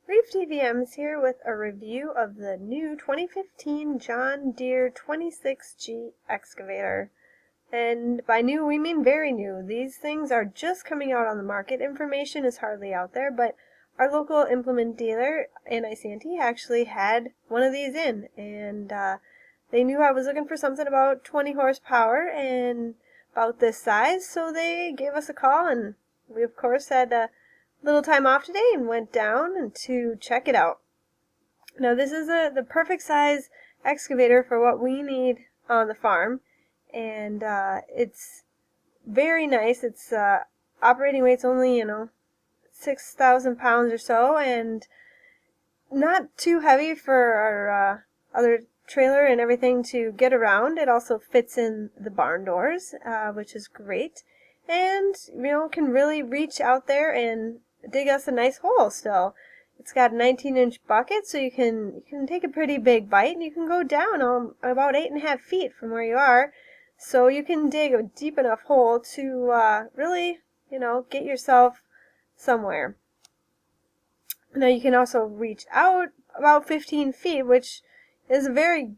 Reef DVM's here with a review of the new 2015 John Deere 26G excavator. And by new, we mean very new. These things are just coming out on the market. Information is hardly out there, but our local implement dealer in ICNT actually had one of these in. And they knew I was looking for something about 20 horsepower and about this size, so they gave us a call, and we, of course, had little time off today and went down and to check it out. Now this is the perfect size excavator for what we need on the farm, and it's very nice. Its operating weight's only 6,000 pounds or so, and not too heavy for our other trailer and everything to get around. It also fits in the barn doors, which is great, and can really reach out there and dig us a nice hole still. It's got a 19-inch bucket, so you can take a pretty big bite, and you can go down about 8.5 feet from where you are, so you can dig a deep enough hole to really, get yourself somewhere. Now you can also reach out about 15 feet, which is a very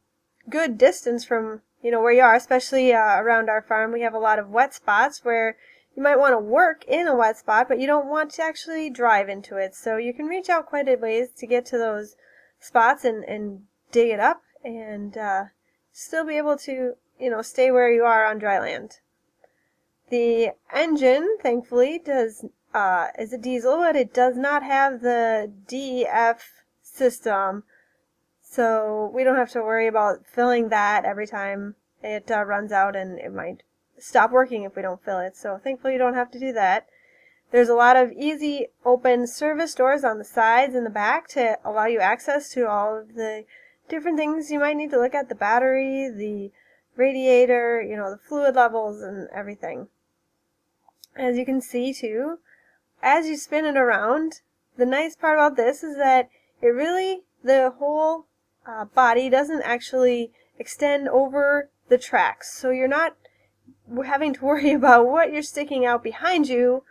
good distance from where you are, especially around our farm. We have a lot of wet spots where you might want to work in a wet spot, but you don't want to actually drive into it. So you can reach out quite a ways to get to those spots and dig it up and still be able to, stay where you are on dry land. The engine, thankfully, is a diesel, but it does not have the DEF system. So we don't have to worry about filling that every time it runs out, and it might stop working if we don't fill it. So thankfully you don't have to do that. There's a lot of easy open service doors on the sides and the back to allow you access to all of the different things you might need to look at: the battery, the radiator, the fluid levels and everything. As you can see too, as you spin it around, the nice part about this is that the whole body doesn't actually extend over the tracks, so you're not having to worry about what you're sticking out behind you.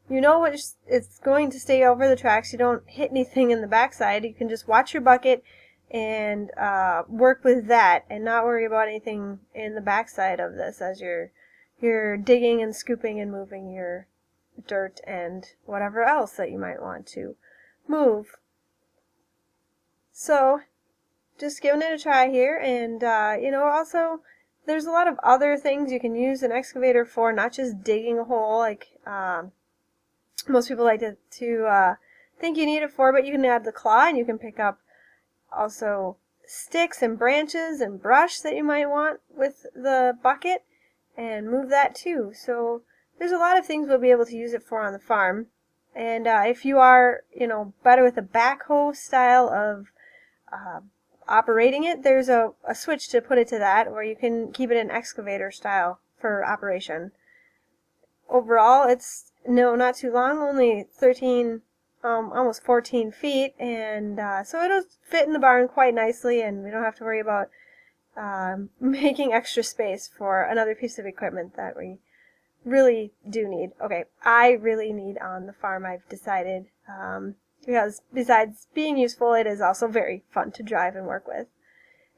It's going to stay over the tracks. You don't hit anything in the backside. You can just watch your bucket and work with that and not worry about anything in the backside of this as you're digging and scooping and moving your dirt and whatever else that you might want to move. So just giving it a try here, and also there's a lot of other things you can use an excavator for, not just digging a hole like most people like to think you need it for, but you can add the claw, and you can pick up also sticks and branches and brush that you might want with the bucket and move that too. So there's a lot of things we'll be able to use it for on the farm. And if you are better with a backhoe style of operating it, there's a switch to put it to that, or you can keep it in excavator style for operation. Overall, it's not too long, only 13, almost 14 feet, and so it'll fit in the barn quite nicely, and we don't have to worry about making extra space for another piece of equipment that we really do need. Okay, I really need on the farm, I've decided, because besides being useful, it is also very fun to drive and work with.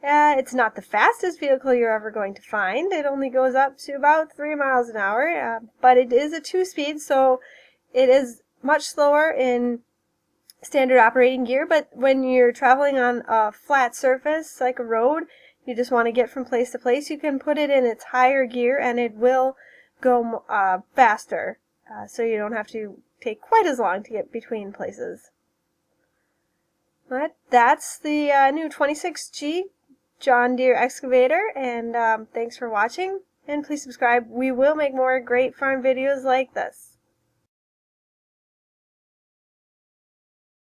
It's not the fastest vehicle you're ever going to find. It only goes up to about 3 miles an hour, but it is a 2-speed, so it is much slower in standard operating gear. But when you're traveling on a flat surface like a road, you just want to get from place to place, you can put it in its higher gear and it will go faster, so you don't have to take quite as long to get between places. But that's the new 26G John Deere excavator, and thanks for watching, and please subscribe. We will make more great farm videos like this.